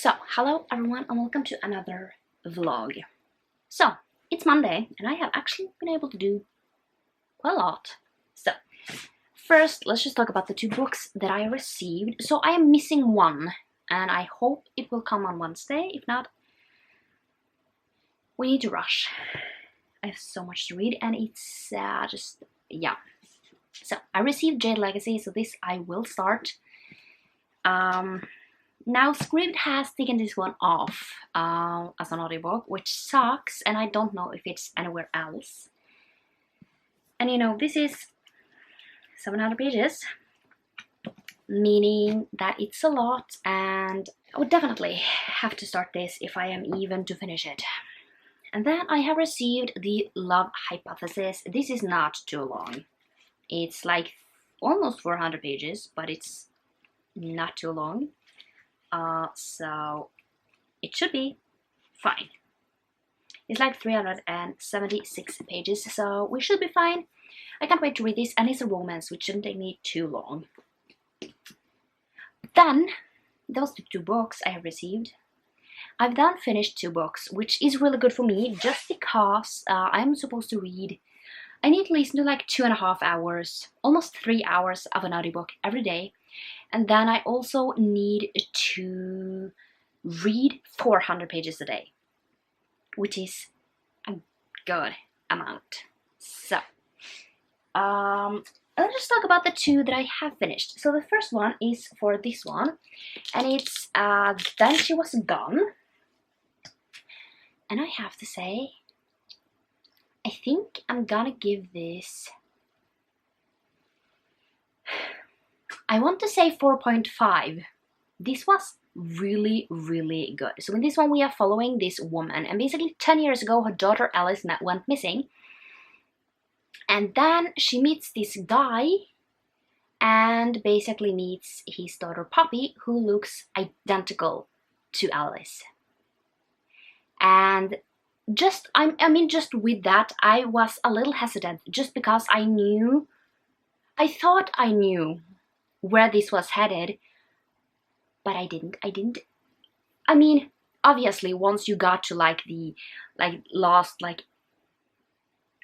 So, hello everyone and welcome to another vlog. So, it's Monday and I have actually been able to do quite a lot. So, first let's just talk about the two books that I received. So, I am missing one and I hope it will come on Wednesday. If not, we need to rush. I have so much to read and it's yeah. So, I received Jade Legacy, so this I will start. Now Scribd has taken this one off as an audiobook, which sucks, and I don't know if it's anywhere else. And you know, this is 700 pages, meaning that it's a lot, and I would definitely have to start this if I am even to finish it. And then I have received The Love Hypothesis. This is not too long. It's like almost 400 pages, but it's not too long. So it should be fine. It's like 376 pages, so we should be fine. I can't wait to read this, and it's a romance, which shouldn't take me too long. Then, those are the two books I have received. I've done finished two books, which is really good for me, just because I'm supposed to read. I need to listen to like 2.5 hours, almost 3 hours of an audiobook every day. And then I also need to read 400 pages a day, which is a good amount. So, let's just talk about the two that I have finished. So the first one is for this one, and it's Then She Was Gone. And I have to say, I think I'm gonna give this, I want to say 4.5. This was really, really good. So in this one we are following this woman, and basically 10 years ago her daughter Alice went missing. And then she meets this guy and basically meets his daughter Poppy, who looks identical to Alice. And just, I mean, just with that, I was a little hesitant, just because I thought I knew where this was headed, but I didn't. I mean, obviously, once you got to like the last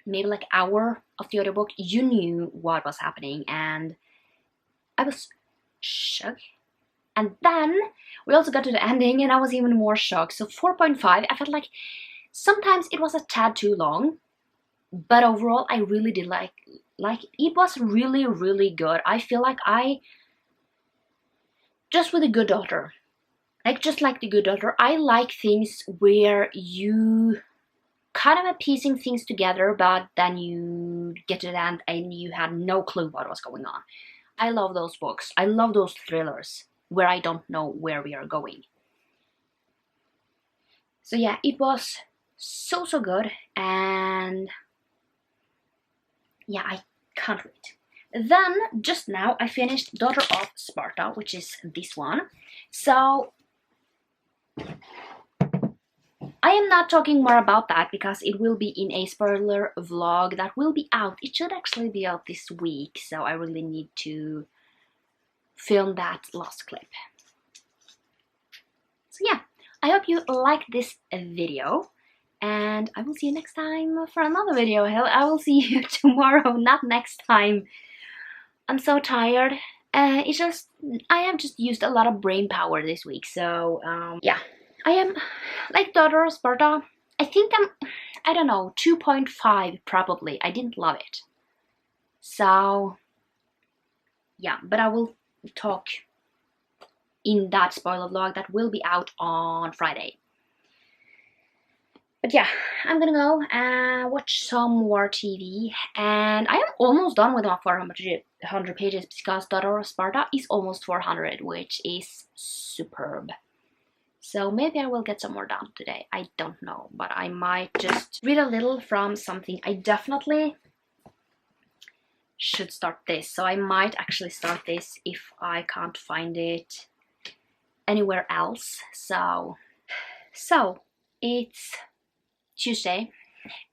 maybe like hour of the audiobook, you knew what was happening, and I was shocked. And then we also got to the ending, and I was even more shocked. So 4.5. I felt like sometimes it was a tad too long, but overall I really did like it was really, really good. I feel like just with a good daughter, just like The Good Daughter, I like things where you kind of are piecing things together, but then you get to the end and you had no clue what was going on. I love those books. I love those thrillers where I don't know where we are going. So yeah, it was so good, and yeah, I can't wait. Then, just now, I finished Daughter of Sparta, which is this one. So, I am not talking more about that because it will be in a spoiler vlog that will be out. It should actually be out this week, so I really need to film that last clip. So yeah, I hope you liked this video. And I will see you next time for another video. I will see you tomorrow, not next time. I'm so tired. It's just, I have just used a lot of brain power this week. So, yeah. I am, like Daughter of Sparta, I think I don't know, 2.5 probably. I didn't love it. So, yeah. But I will talk in that spoiler vlog that will be out on Friday. But yeah, I'm gonna go and watch some more TV, and I am almost done with my 400 pages because Daughter of Sparta is almost 400, which is superb. So maybe I will get some more done today. I don't know, but I might just read a little from something. I definitely should start this, so I might actually start this if I can't find it anywhere else. So it's Tuesday,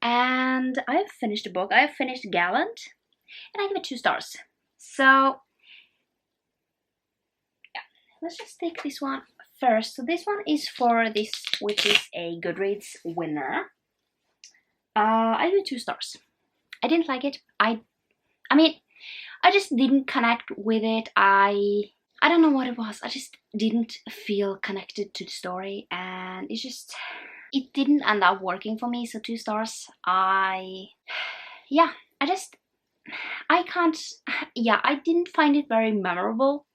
and I have finished the book. I have finished Gallant, and I give it 2 stars. So, yeah, let's just take this one first, so this one is for this, which is a GoodReads winner. I give it 2 stars. I didn't like it. I mean, I just didn't connect with it. I don't know what it was. I just didn't feel connected to the story, and it didn't end up working for me. So 2 stars. I didn't find it very memorable.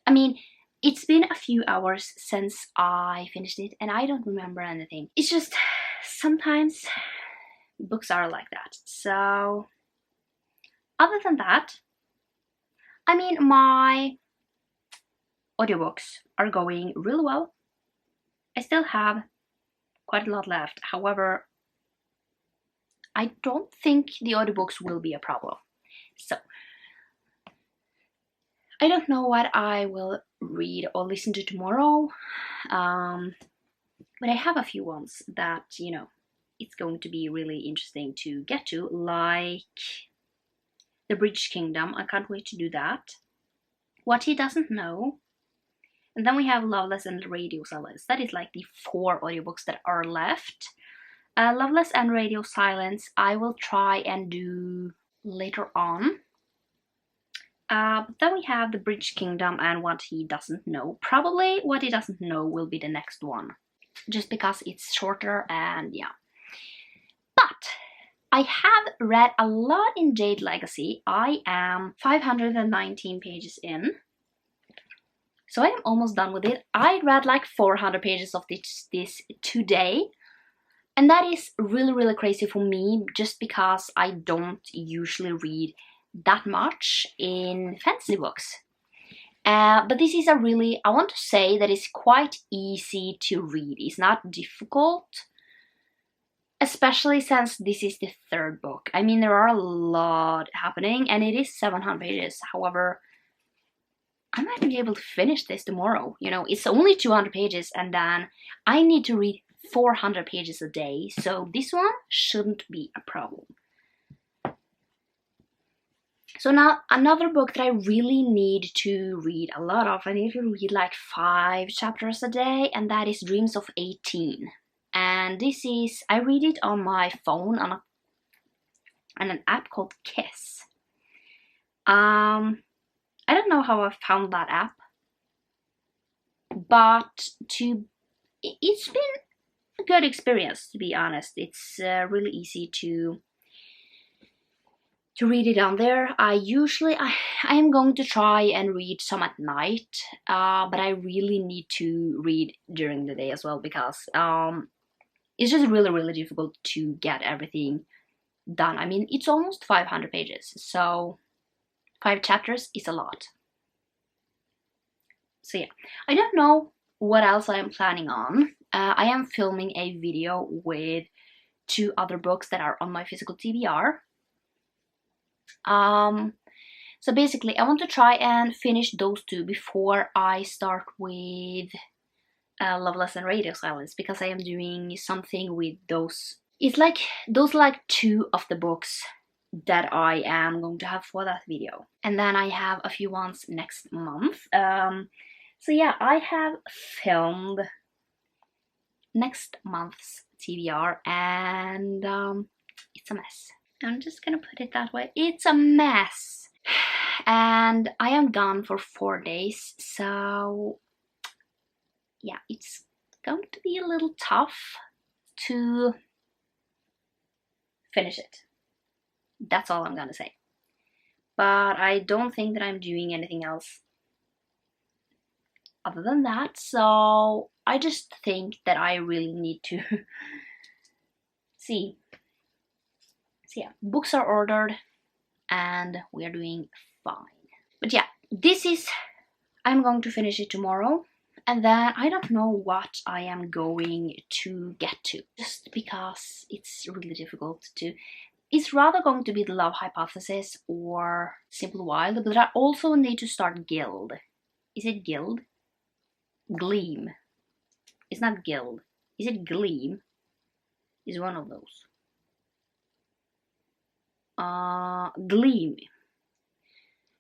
I mean, it's been a few hours since I finished it, and I don't remember anything. It's just sometimes books are like that. So other than that, I mean, my audiobooks are going really well. I still have quite a lot left. However, I don't think the audiobooks will be a problem. So I don't know what I will read or listen to tomorrow, but I have a few ones that, you know, it's going to be really interesting to get to, like The Bridge Kingdom. I can't wait to do that. What He Doesn't Know. And then we have Loveless and Radio Silence. That is like the 4 audiobooks that are left. Loveless and Radio Silence I will try and do later on. But then we have The Bridge Kingdom and What He Doesn't Know. Probably What He Doesn't Know will be the next one, just because it's shorter and yeah. But I have read a lot in Jade Legacy. I am 519 pages in, so I am almost done with it. I read like 400 pages of this today, and that is really crazy for me, just because I don't usually read that much in fantasy books. But this is I want to say that it's quite easy to read. It's not difficult, especially since this is the 3rd book. I mean, there are a lot happening, and it is 700 pages. However, I might be able to finish this tomorrow. You know, it's only 200 pages, and then I need to read 400 pages a day, so this one shouldn't be a problem. So now, another book that I really need to read a lot of, I need to read like 5 chapters a day, and that is Dreams of 18. And this is, I read it on my phone on an app called Kiss. I don't know how I found that app, but it's been a good experience, to be honest. It's really easy to read it on there. I am going to try and read some at night, but I really need to read during the day as well, because it's just really difficult to get everything done. I mean, it's almost 500 pages, so 5 chapters is a lot. So yeah, I don't know what else I am planning on. I am filming a video with 2 other books that are on my physical TBR. So basically, I want to try and finish those 2 before I start with Loveless and Radio Silence, because I am doing something with those. It's like those 2 of the books that I am going to have for that video, and then I have a few ones next month. So yeah, I have filmed next month's TBR, and it's a mess. I'm just gonna put it that way. It's a mess. And I am gone for 4 days, so yeah, it's going to be a little tough to finish it. That's all I'm gonna say. But I don't think that I'm doing anything else other than that, so I just think that I really need to see. So yeah, books are ordered and we are doing fine. But yeah, I'm going to finish it tomorrow, and then I don't know what I am going to get to, just because it's really difficult to. It's rather going to be The Love Hypothesis or Simple Wild, but I also need to start Guild. Is it Guild? Gleam. It's not Guild. Is it Gleam? Is one of those. Gleam.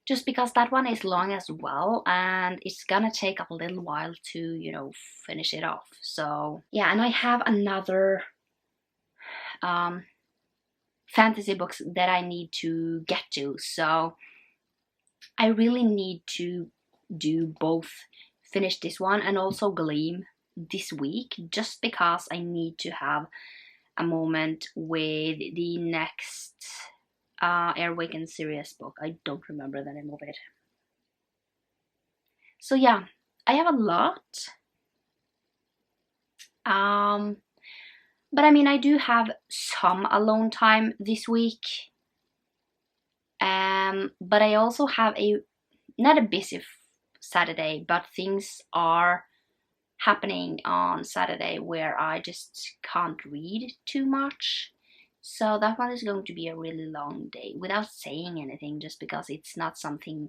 just because that one is long as well, and it's gonna take a little while to, you know, finish it off. So yeah, and I have another fantasy books that I need to get to, so I really need to do both, finish this one and also Gleam this week, just because I need to have a moment with the next Airwaken series book. I don't remember the name of it. So yeah, I have a lot. But I mean, I do have some alone time this week. But I also have not a busy Saturday, but things are happening on Saturday where I just can't read too much. So that one is going to be a really long day without saying anything, just because it's not something,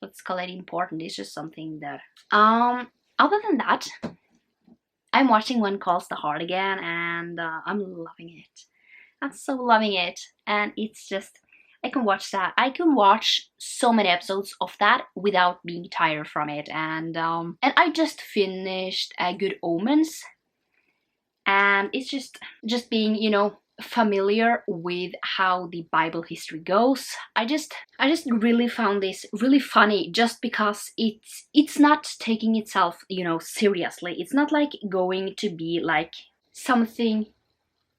let's call it important. It's just something that, other than that, I'm watching One Calls the Heart again, and I'm loving it. I'm so loving it, and it's just, I can watch that. I can watch so many episodes of that without being tired from it. And I just finished Good Omens, and it's just being, you know, familiar with how the Bible history goes. I just really found this really funny, just because it's not taking itself, you know, seriously. It's not like going to be like something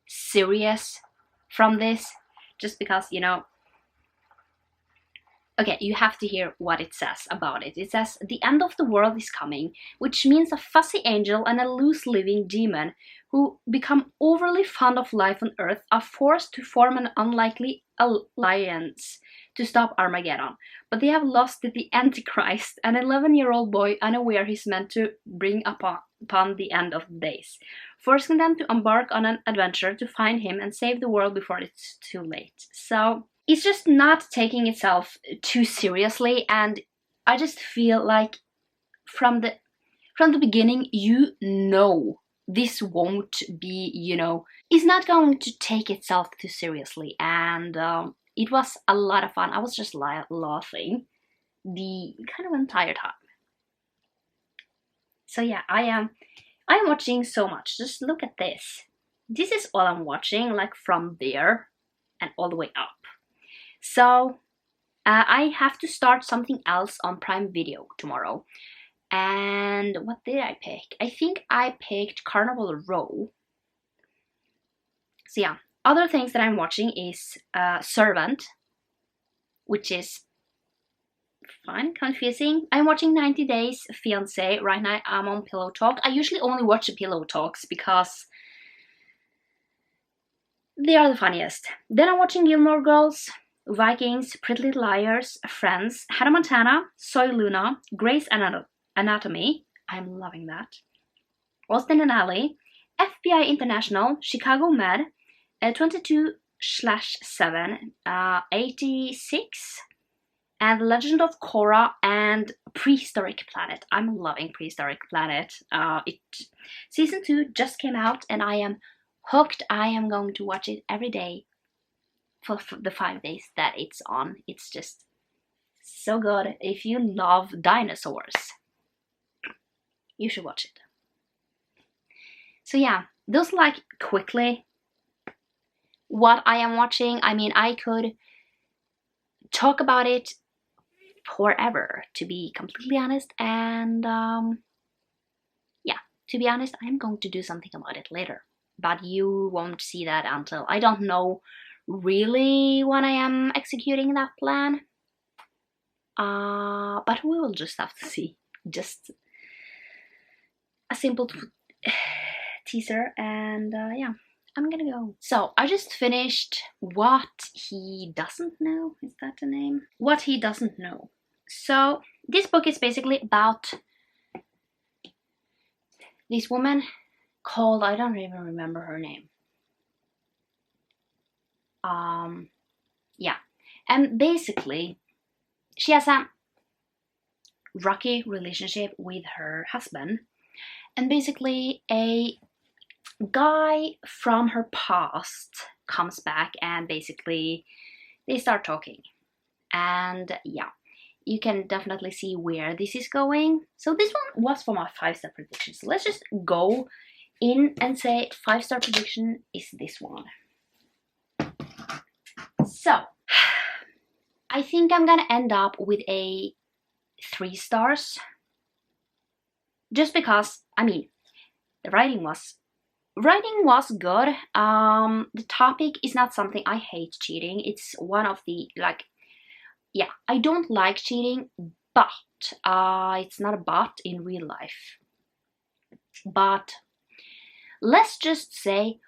serious from this, just because, you know. Okay, you have to hear what it says about it. It says, the end of the world is coming, which means a fussy angel and a loose-living demon who become overly fond of life on Earth are forced to form an unlikely alliance to stop Armageddon. But they have lost to the Antichrist, an 11-year-old boy unaware he's meant to bring upon the end of the days, forcing them to embark on an adventure to find him and save the world before it's too late. So it's just not taking itself too seriously, and I just feel like from the beginning, you know, this won't be, you know, it's not going to take itself too seriously, and it was a lot of fun. I was just laughing the kind of entire time. So yeah, I'm watching so much. Just look at this. This is all I'm watching, like from there and all the way up. So I have to start something else on Prime Video tomorrow. And what did I pick? I think I picked Carnival Row. So yeah, other things that I'm watching is Servant, which is fun, confusing. I'm watching 90 Days Fiancé. Right now I'm on Pillow Talk. I usually only watch the Pillow Talks because they are the funniest. Then I'm watching Gilmore Girls, Vikings, Pretty Little Liars, Friends, Hannah Montana, Soy Luna, Grey's Anatomy. I'm loving that. Austin and Ally, FBI International, Chicago Med, 22/7, 86, and The Legend of Korra, and Prehistoric Planet. I'm loving Prehistoric Planet. Season 2 just came out, and I am hooked. I am going to watch it every day for the 5 days that it's on. It's just so good. If you love dinosaurs, you should watch it. So yeah, those like quickly what I am watching. I mean, I could talk about it forever, to be completely honest, and yeah, to be honest, I'm going to do something about it later, but you won't see that until, I don't know really when I am executing that plan, but we will just have to see. Just a simple teaser, and yeah, I'm gonna go. So I just finished What He Doesn't Know. Is that the name? What He Doesn't Know. So this book is basically about this woman called, I don't even remember her name. Yeah, and basically she has a rocky relationship with her husband, and basically a guy from her past comes back, and basically they start talking, and yeah, you can definitely see where this is going. So this one was for my 5-star prediction. So let's just go in and say 5-star prediction is this one. So I think I'm gonna end up with a 3 stars, just because, I mean, the writing was good. The topic is not something I hate. Cheating, it's one of the, like, yeah, I don't like cheating, but it's not a but in real life. But let's just say,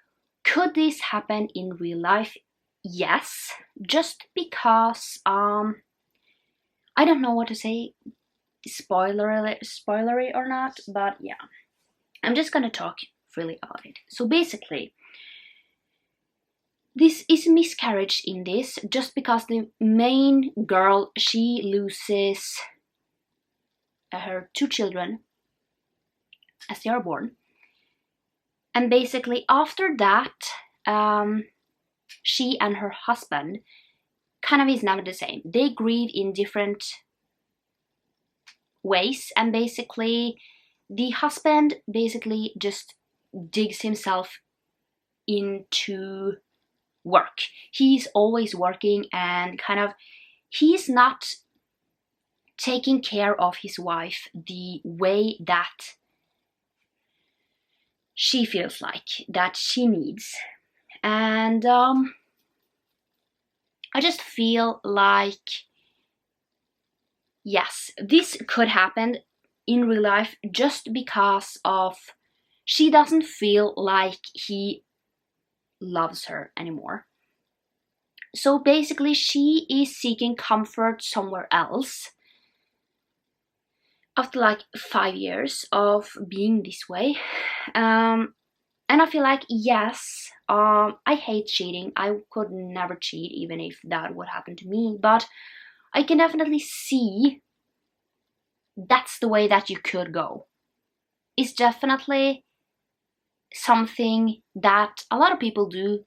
could this happen in real life? Yes, just because I don't know what to say, spoilery or not, but yeah, I'm just gonna talk freely about it. So basically, this is a miscarriage in this, just because the main girl, she loses her 2 children as they are born, and basically after that, she and her husband kind of is never the same. They grieve in different ways, and basically the husband basically just digs himself into work. He's always working, and kind of he's not taking care of his wife the way that she feels like that she needs. And I just feel like, yes, this could happen in real life, just because of she doesn't feel like he loves her anymore. So basically she is seeking comfort somewhere else after like 5 years of being this way. And I feel like, yes, I hate cheating. I could never cheat, even if that would happen to me, but I can definitely see that's the way that you could go. It's definitely something that a lot of people do,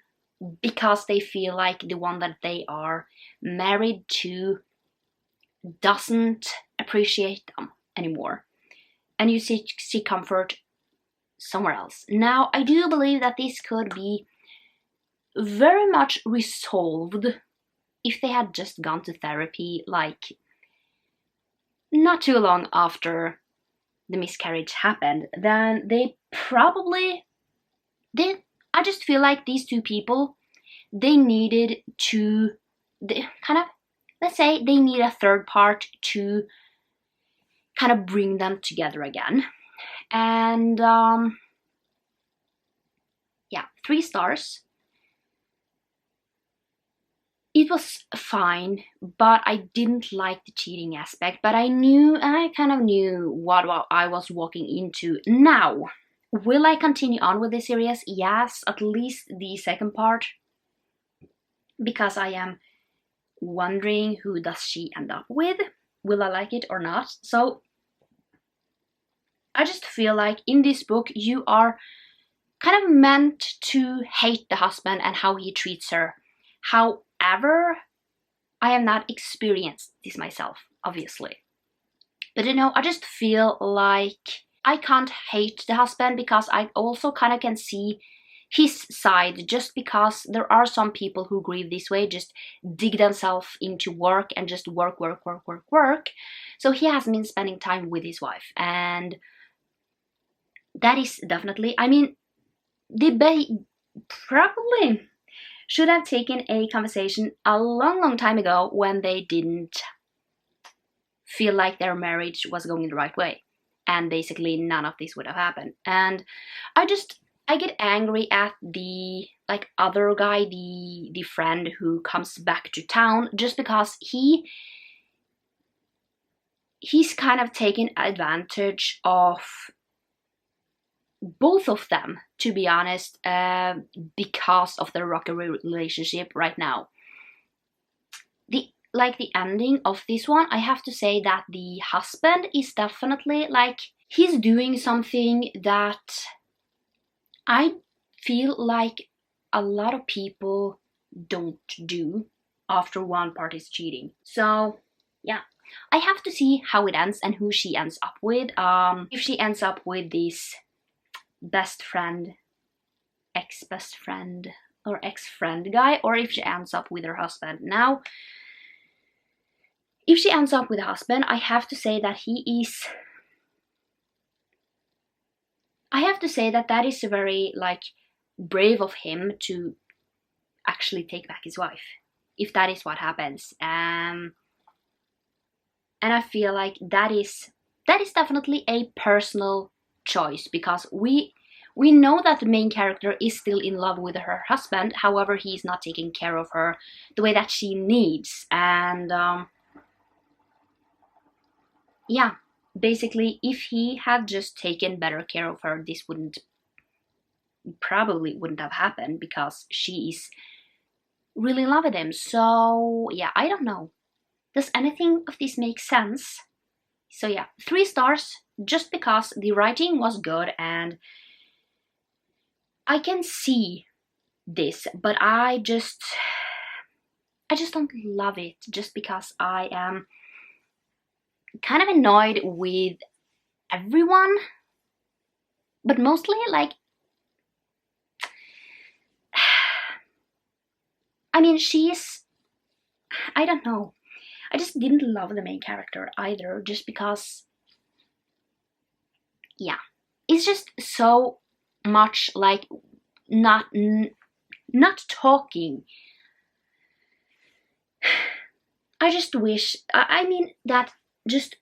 because they feel like the one that they are married to doesn't appreciate them anymore, and you seek comfort somewhere else. Now, I do believe that this could be very much resolved if they had just gone to therapy, like, not too long after the miscarriage happened. Then they probably did. I just feel like these 2 people, they needed to, kind of, let's say they need a third part to kind of bring them together again. And yeah, 3 stars. It was fine, but I didn't like the cheating aspect. But I kind of knew what I was walking into. Now, will I continue on with the series? Yes, at least the second part, because I am wondering who does she end up with. Will I like it or not? So I just feel like in this book you are kind of meant to hate the husband and how he treats her. However, I have not experienced this myself, obviously. But you know, I just feel like I can't hate the husband, because I also kind of can see his side, just because there are some people who grieve this way, just dig themselves into work and just work. So he has been spending time with his wife, and that is definitely, I mean, they probably should have taken a conversation a long time ago, when they didn't feel like their marriage was going the right way, and basically none of this would have happened. And I get angry at the other guy, the friend who comes back to town, just because he's kind of taking advantage of both of them, to be honest, because of their rocky relationship right now. The ending of this one, I have to say that the husband is definitely he's doing something that I feel like a lot of people don't do. after one part is cheating. So yeah, I have to see how it ends and who she ends up with. If she ends up with this best friend, ex-best friend, or ex-friend guy, or if she ends up with her husband. Now, if she ends up with a husband, I have to say that that is very, like, brave of him to actually take back his wife, if that is what happens. And I feel like that is definitely a personal choice, because we know that the main character is still in love with her husband. However, he's not taking care of her the way that she needs. And yeah, basically, if he had just taken better care of her, this probably wouldn't have happened, because she is really in love with him. So yeah, I don't know. Does anything of this make sense? So yeah, 3 stars, just because the writing was good and I can see this, but I just don't love it, just because I am kind of annoyed with everyone, but mostly, like, I mean, I don't know. I just didn't love the main character either, just because, yeah, it's just so much like not talking. I just wish, I mean, that just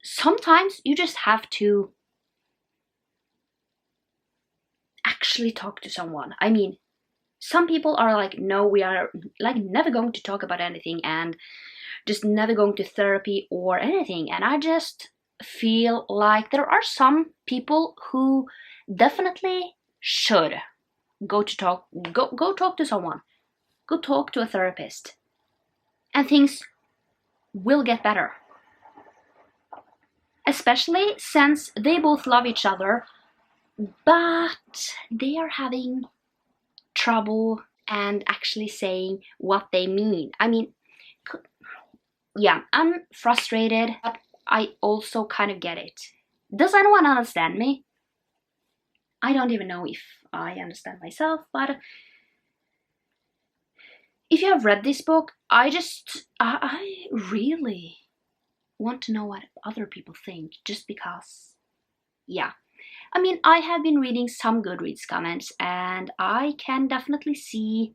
sometimes you just have to actually talk to someone. I mean, some people are like, no, we are like never going to talk about anything and just never going to therapy or anything. And I just feel like there are some people who definitely should go talk to someone. Go talk to a therapist. And things will get better. Especially since they both love each other, but they are having trouble and actually saying what they mean. I mean, yeah, I'm frustrated, but I also kind of get it. Does anyone understand me? I don't even know if I understand myself, but if you have read this book, I really want to know what other people think, just because, yeah. I mean, I have been reading some GoodReads comments, and I can definitely see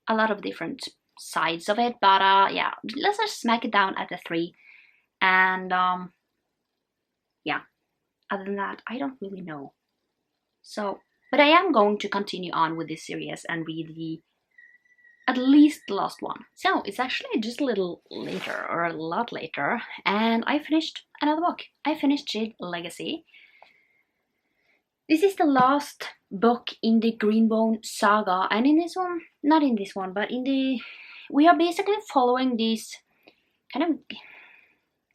a lot of different sides of it, but yeah, let's just smack it down at a 3. And yeah, other than that, I don't really know. So, but I am going to continue on with this series and read at least the last one. So it's actually just a little later, or a lot later, and I finished another book. I finished Jade Legacy. This is the last book in the Greenbone saga, and in this one, not in this one, but we are basically following this kind of,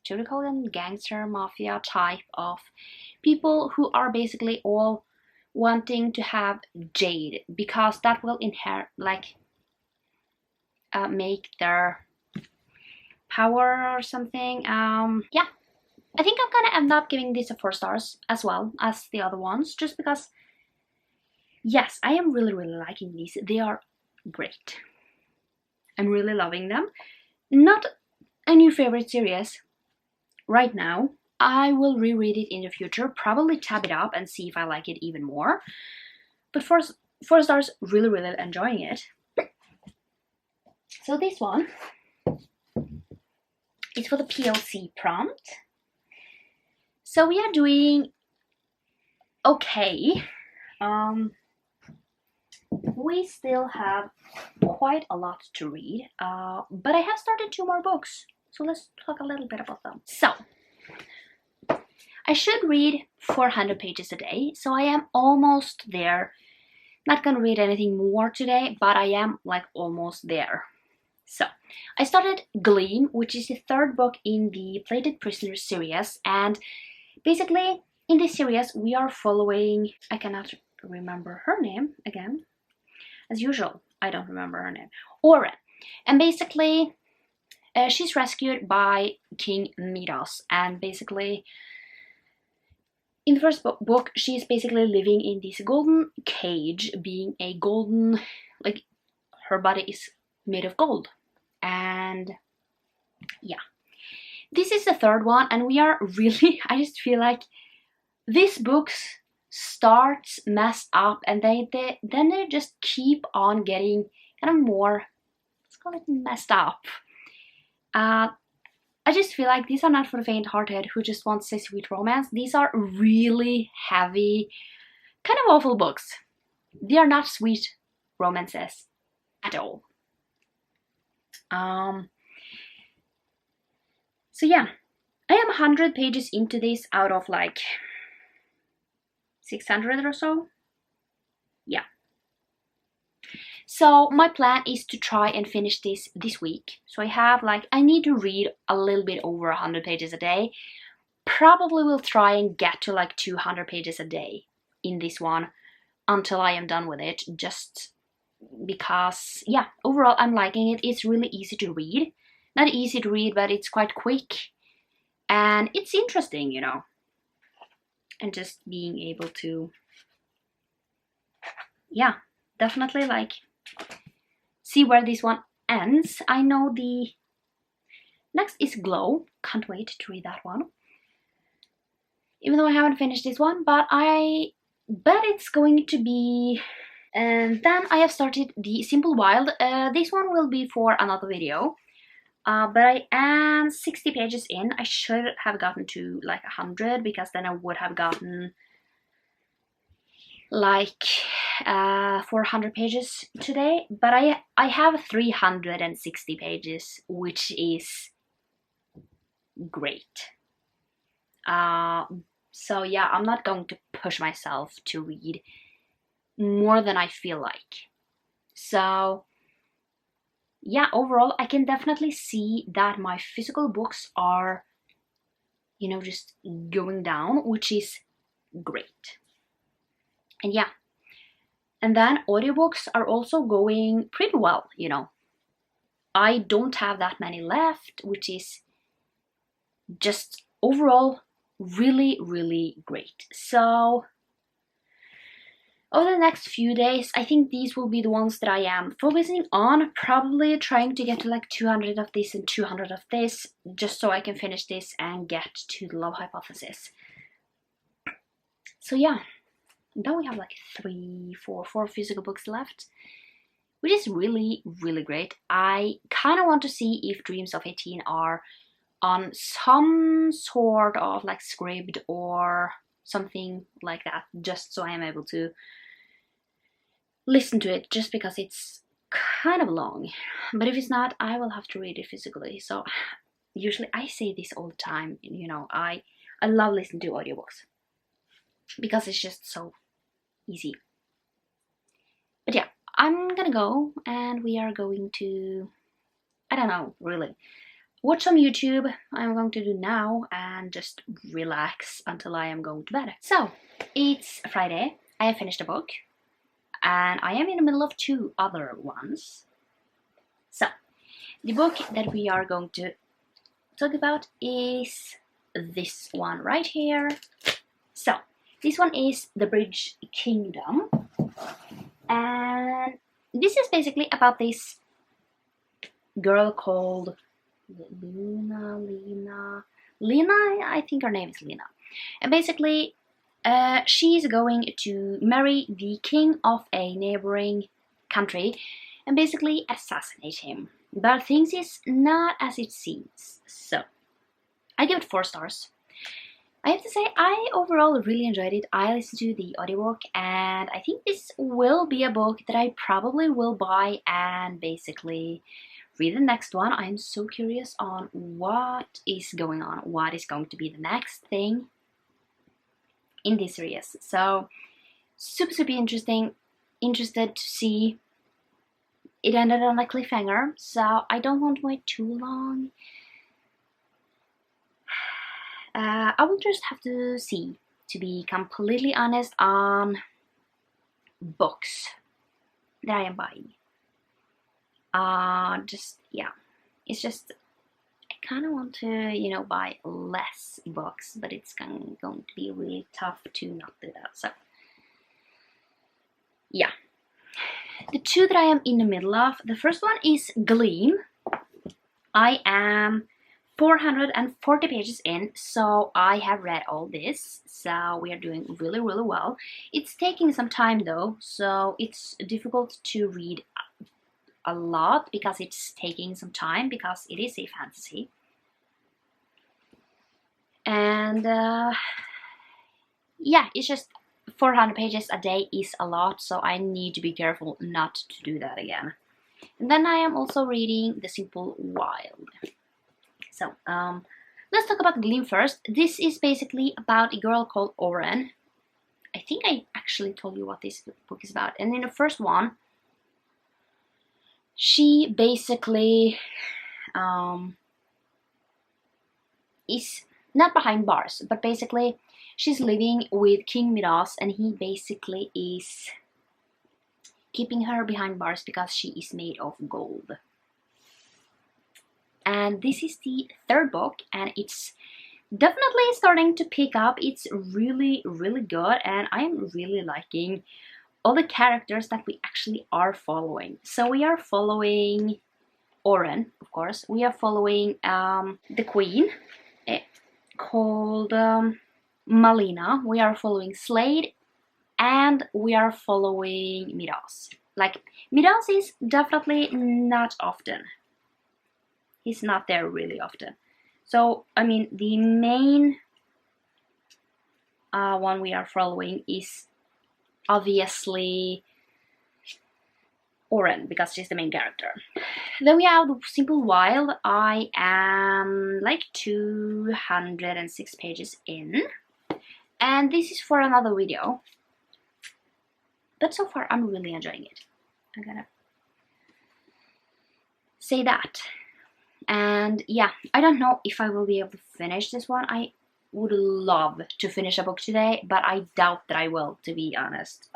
should we call them gangster mafia type of people who are basically all wanting to have Jade, because that will make their power or something. Yeah, I think I'm gonna end up giving this a 4 stars as well as the other ones, just because, yes, I am really liking these. They are great. I'm really loving them. Not a new favorite series right now. I will reread it in the future, probably tab it up and see if I like it even more. But 4 stars, really enjoying it. So this one is for the PLC prompt. So we are doing okay. We still have quite a lot to read, but I have started 2 more books. So let's talk a little bit about them. So I should read 400 pages a day, so I am almost there. Not gonna read anything more today, but I am like almost there. So I started Gleam, which is the 3rd book in the Plated Prisoner series, and basically in this series we are following, I cannot remember her name again, as usual, I don't remember her name, Oren. And basically, she's rescued by King Midas, and basically, in the first book, she's basically living in this golden cage, being a golden, like, her body is made of gold. And yeah, this is the third one, and we are really, I just feel like these books starts messed up, and then they just keep on getting kind of more, let's call it, messed up. I just feel like these are not for the faint-hearted who just wants a sweet romance. These are really heavy, kind of awful books. They are not sweet romances at all. So yeah, I am 100 pages into this out of like 600 or so. Yeah. So my plan is to try and finish this week. So I need to read a little bit over 100 pages a day. Probably will try and get to like 200 pages a day in this one until I am done with it, just because, yeah, overall I'm liking it. It's really easy to read. Not easy to read, but it's quite quick. And it's interesting, you know. And just being able to, yeah, definitely like see where this one ends. I know the next is Glow. Can't wait to read that one. Even though I haven't finished this one, but I bet it's going to be... And then I have started the Simple Wild. This one will be for another video. But I am 60 pages in. I should have gotten to like 100, because then I would have gotten like 400 pages today. But I have 360 pages, which is great. So yeah, I'm not going to push myself to read more than I feel like. So yeah, overall, I can definitely see that my physical books are, you know, just going down, which is great. And yeah, and then audiobooks are also going pretty well, you know. I don't have that many left, which is just overall really, really great. So over the next few days, I think these will be the ones that I am focusing on, probably trying to get to like 200 of this and 200 of this, just so I can finish this and get to the Love Hypothesis. So yeah, now we have like four physical books left, which is really, really great. I kind of want to see if Dreams of 18 are on some sort of like script or something like that, just so I am able to listen to it, just because it's kind of long. But if it's not, I will have to read it physically. So usually I say this all the time, you know, I love listening to audiobooks because it's just so easy. But yeah, I'm gonna go, and we are going to, I don't know, really watch some YouTube. I'm going to do now and just relax until I am going to bed. So it's Friday. I have finished a book, and I am in the middle of 2 other ones. So the book that we are going to talk about is this one right here. So this one is The Bridge Kingdom, and this is basically about this girl called Lena, I think her name is Lena. And basically she's going to marry the king of a neighboring country and basically assassinate him. But things is not as it seems. So I give it 4 stars. I have to say, I overall really enjoyed it. I listened to the audiobook, and I think this will be a book that I probably will buy and basically read the next one. I'm so curious on what is going on, what is going to be the next thing in this series. So super interested to see. It ended on a cliffhanger, so I don't want to wait too long. I will just have to see, to be completely honest, on books that I am buying. Just, yeah, it's just, I kind of want to, buy less books, but it's going to be really tough to not do that. So, yeah. The two that I am in the middle of, the first one is Gleam. I am 440 pages in, so I have read all this, so we are doing really, really well. It's taking some time though, so it's difficult to read a lot because it's taking some time, because it is a fantasy. And yeah, it's just 400 pages a day is a lot, so I need to be careful not to do that again. And then I am also reading The Simple Wild. So, let's talk about Gleam first. This is basically about a girl called Oren. I think I actually told you what this book is about. And in the first one, she basically is not behind bars, but basically she's living with King Midas, and he basically is keeping her behind bars because she is made of gold. And this is the third book, and it's definitely starting to pick up. It's really, really good, and I'm really liking all the characters that we actually are following. So we are following Oren, of course. We are following the queen, called Malina. We are following Slade, and we are following Midas. Like, Midas is definitely not often. He's not there really often. So, I mean, the main one we are following is obviously Oren, because she's the main character. Then we have The Simple Wild. I am like 206 pages in, and this is for another video. But so far, I'm really enjoying it. I'm gonna say that. And yeah, I don't know if I will be able to finish this one. I would love to finish a book today, but I doubt that I will, to be honest.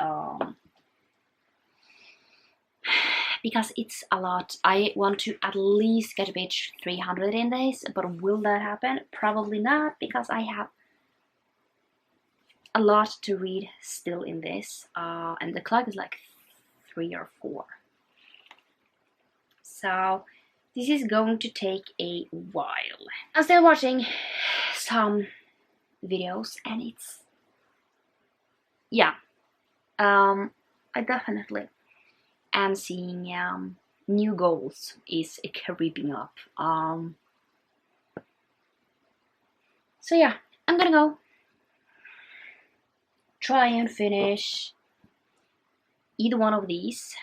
Because it's a lot. I want to at least get to page 300 in this, but will that happen? Probably not, because I have a lot to read still in this, and the clock is like 3 or 4. So this is going to take a while. I'm still watching some videos, and it's, yeah, I definitely am seeing new goals is creeping up. So yeah, I'm gonna go try and finish either one of these,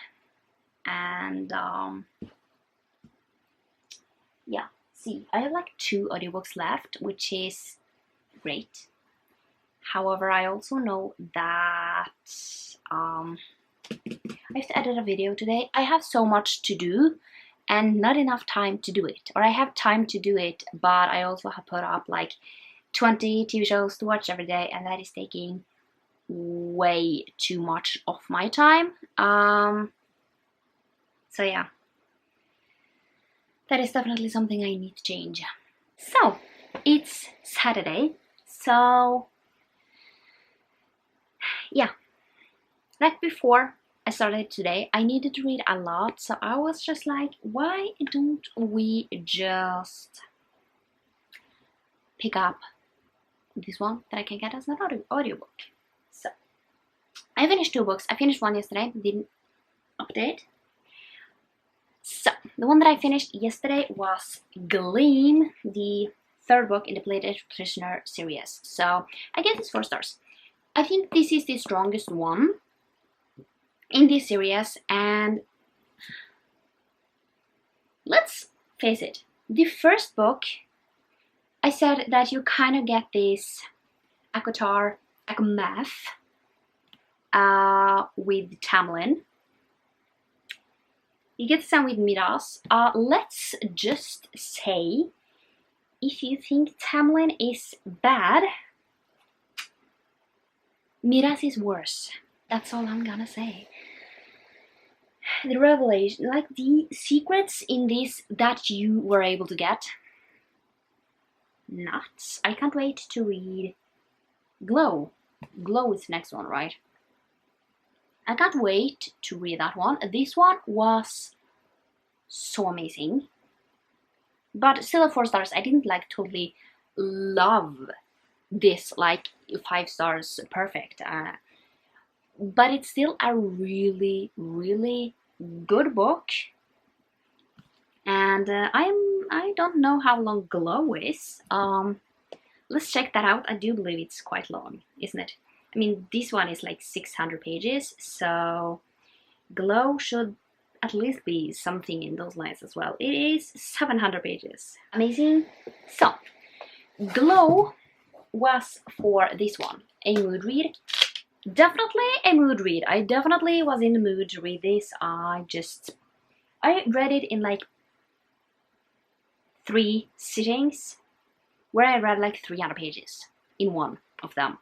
and yeah, see, I have like 2 audiobooks left, which is great. However, I also know that I have to edit a video today. I have so much to do and not enough time to do it. Or I have time to do it, but I also have put up like 20 TV shows to watch every day, and that is taking way too much of my time. So yeah, that is definitely something I need to change. So, it's Saturday, so yeah, like before I started today, I needed to read a lot, so I was just like, why don't we just pick up this one that I can get as an audiobook? So, I finished 2 books. I finished one yesterday, didn't update. So, the one that I finished yesterday was Gleam, the 3rd book in the Plated Prisoner series. So, I gave this 4 stars. I think this is the strongest one in this series, and let's face it, the first book, I said that you kind of get this ACOTAR, ACOMAF with Tamlin. You get some with Midas. Let's just say, if you think Tamlin is bad, Midas is worse. That's all I'm gonna say. The revelation, like the secrets in this that you were able to get. Nuts. I can't wait to read Glow. Glow is the next one, right? I can't wait to read that one. This one was so amazing. But still at 4 stars. I didn't like totally love this, like 5 stars perfect. But it's still a really, really good book. And I don't know how long Glow is. Let's check that out. I do believe it's quite long, isn't it? I mean, this one is like 600 pages, so Glow should at least be something in those lines as well. It is 700 pages. Amazing. So, Glow was for this one, a mood read. Definitely a mood read. I definitely was in the mood to read this. I read it in like 3 sittings, where I read like 300 pages in one of them.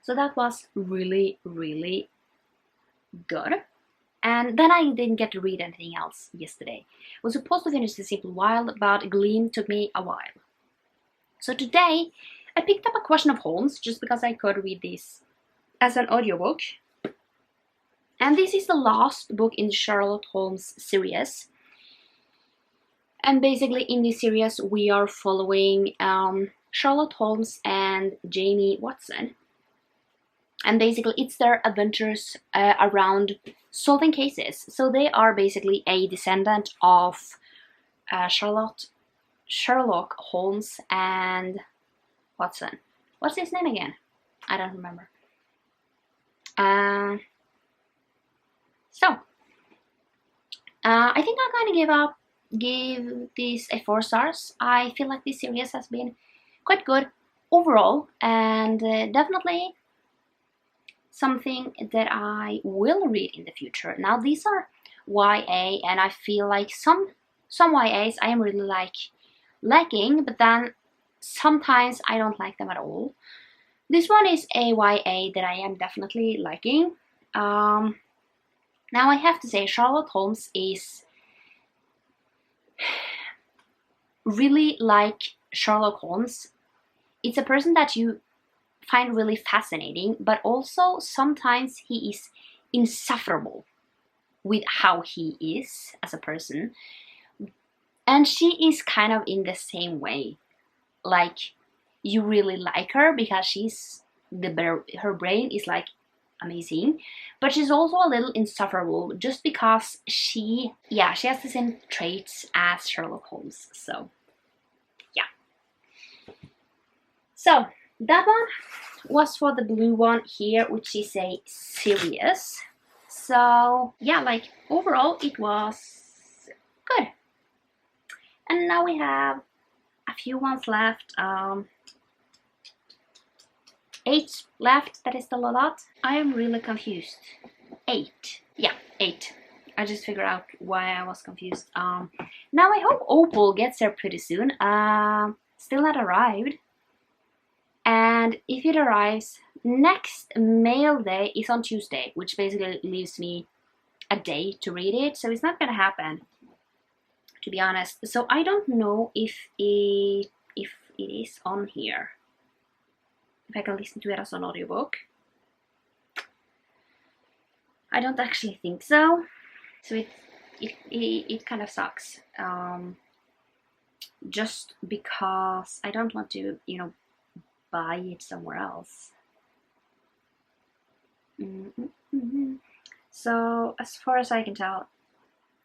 So that was really, really good. And then I didn't get to read anything else yesterday. I was supposed to finish The Simple Wild, but Gleam took me a while. So today, I picked up A Question of Holmes, just because I could read this as an audiobook. And this is the last book in the Sherlock Holmes series. And basically in this series, we are following Sherlock Holmes and Janie Watson. And basically it's their adventures around solving cases. So they are basically a descendant of Sherlock Holmes and Watson. What's his name again? I don't remember. I think I'm gonna give this a 4 stars. I feel like this series has been quite good overall, and definitely something that I will read in the future. Now these are YA, and I feel like some YAs I am really liking, but then sometimes I don't like them at all. This one is a YA that I am definitely liking. Now I have to say Sherlock Holmes is really like Sherlock Holmes. It's a person that you find really fascinating, but also sometimes he is insufferable with how he is as a person. And she is kind of in the same way. Like, you really like her because her brain is like amazing, but she's also a little insufferable just because she has the same traits as Sherlock Holmes. So yeah. So that one was for the blue one here, which is a series. So yeah, like overall it was good. And now we have a few ones left. 8 left. That is still a lot. I am really confused. 8. Yeah, 8. I just figured out why I was confused. Now I hope Opal gets there pretty soon. Still not arrived. And if it arrives, next mail day is on Tuesday, which basically leaves me a day to read it. So it's not gonna happen, to be honest. So I don't know if it is on here. If I can listen to it as an audiobook. I don't actually think so. So it kind of sucks. Just because I don't want to, buy it somewhere else. So as far as I can tell,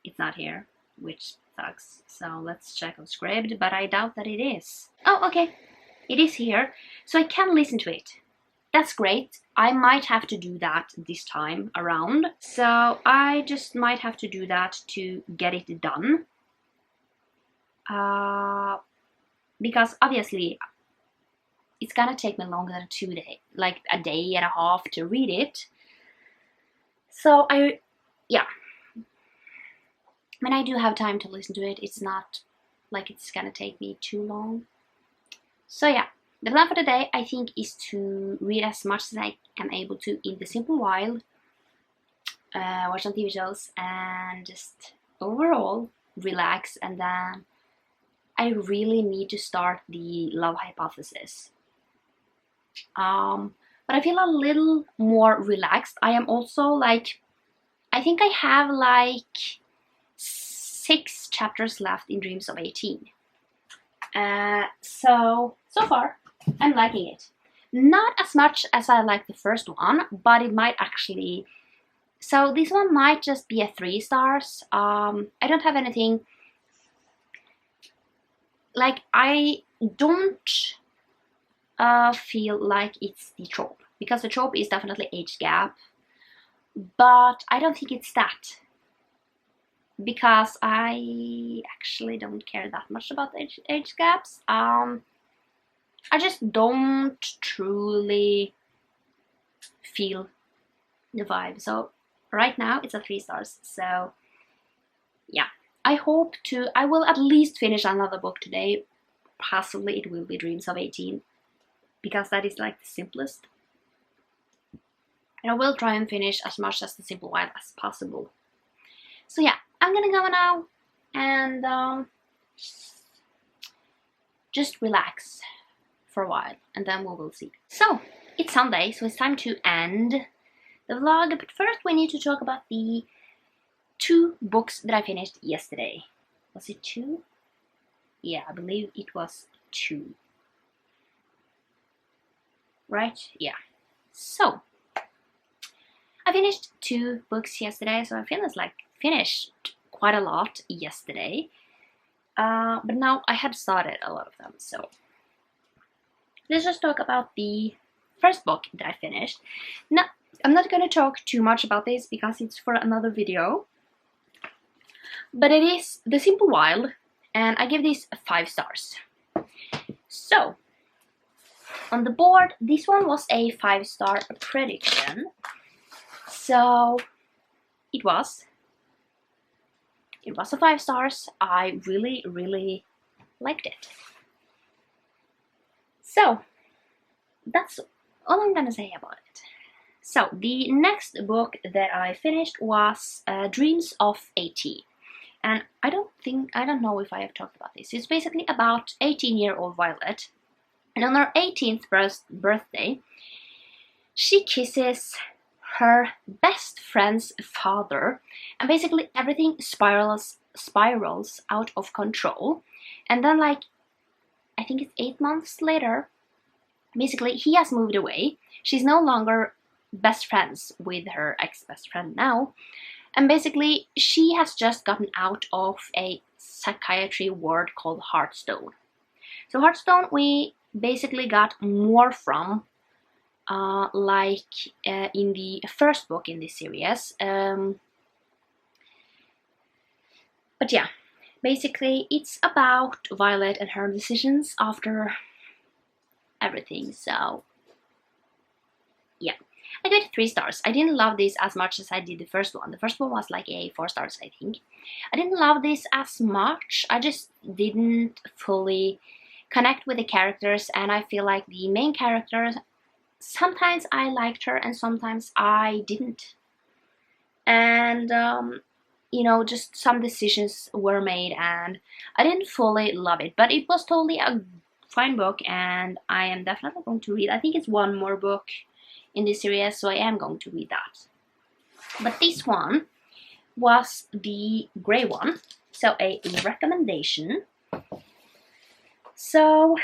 it's not here, which sucks. So let's check on Scribd, but I doubt that it is. Oh, okay. It is here, so I can listen to it. That's great. I might have to do that this time around. So I just might have to do that to get it done. Because obviously it's gonna take me longer than 2 days, like a day and a half to read it. So I do have time to listen to it. It's not like it's gonna take me too long. So yeah, the plan for the day, I think, is to read as much as I am able to in The Simple Wild. watch some TV shows, and just overall relax. And then I really need to start the love hypothesis. But I feel a little more relaxed. I am also like, I think I have like 6 chapters left in Dreams of 18. So far, I'm liking it. Not as much as I like the first one, but it might actually... So this one might just be a 3 stars. I don't have anything... Like, I don't feel like it's the trope. Because the trope is definitely age gap. But I don't think it's that. Because I actually don't care that much about age gaps. I just don't truly feel the vibe. So right now it's a 3 stars. So yeah, I will at least finish another book today. Possibly it will be Dreams of 18, because that is like the simplest. And I will try and finish as much as the Simple Wild as possible. So yeah, I'm gonna go now and just relax for a while, and then we will see. So it's Sunday, so it's time to end the vlog. But first we need to talk about the 2 books that I finished yesterday. Was it 2? Yeah, I believe it was 2. Right? Yeah. So I finished 2 books yesterday, so I feel it's like finished quite a lot yesterday. But now I had started a lot of them, so let's just talk about the first book that I finished. Now, I'm not going to talk too much about this because it's for another video, but it is The Simple Wild, and I give this 5 stars. So, on the board, this one was a 5-star prediction. So, it was a 5 stars. I really, really liked it. So, that's all I'm gonna say about it. So, the next book that I finished was Dreams of 18. And I don't know if I have talked about this. It's basically about 18-year-old Violet. And on her 18th birthday, she kisses her best friend's father, and basically everything spirals out of control. And then, like, I think it's 8 months later, basically he has moved away. She's no longer best friends with her ex-best friend now, and basically she has just gotten out of a psychiatry ward called Heartstone. So Heartstone we basically got more from in the first book in this series. But yeah, basically it's about Violet and her decisions after everything. So yeah, I gave it 3 stars. I didn't love this as much as I did the first one. The first one was like a 4 stars, I think. I didn't love this as much. I just didn't fully connect with the characters, and I feel like the main character, sometimes I liked her and sometimes I didn't. And you know, just some decisions were made and I didn't fully love it, but it was totally a fine book, and I am definitely going to read. I think it's one more book in this series, so I am going to read that. But this one was the gray one, so a recommendation. So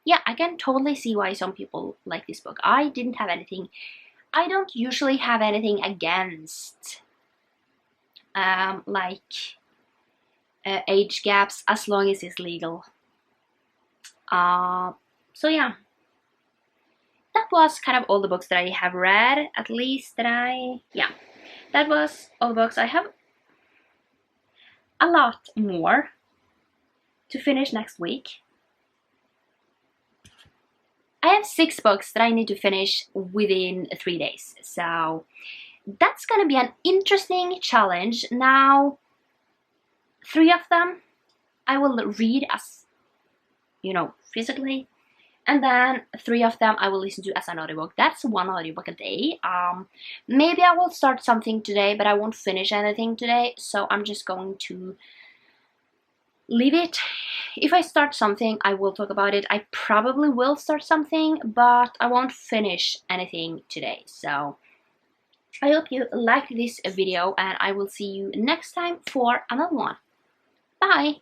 yeah, I can totally see why some people like this book. I don't usually have anything against age gaps as long as it's legal. So yeah, that was kind of all the books that I have read, at least yeah, that was all the books. I have a lot more to finish next week. I have 6 books that I need to finish within 3 days, so that's gonna be an interesting challenge. Now, 3 of them I will read as, you know, physically, and then 3 of them I will listen to as an audiobook. That's 1 audiobook a day. Maybe I will start something today, but I won't finish anything today, so I'm just going to leave it. If I start something, I will talk about it. I probably will start something, but I won't finish anything today. So I hope you liked this video, and I will see you next time for another one. Bye!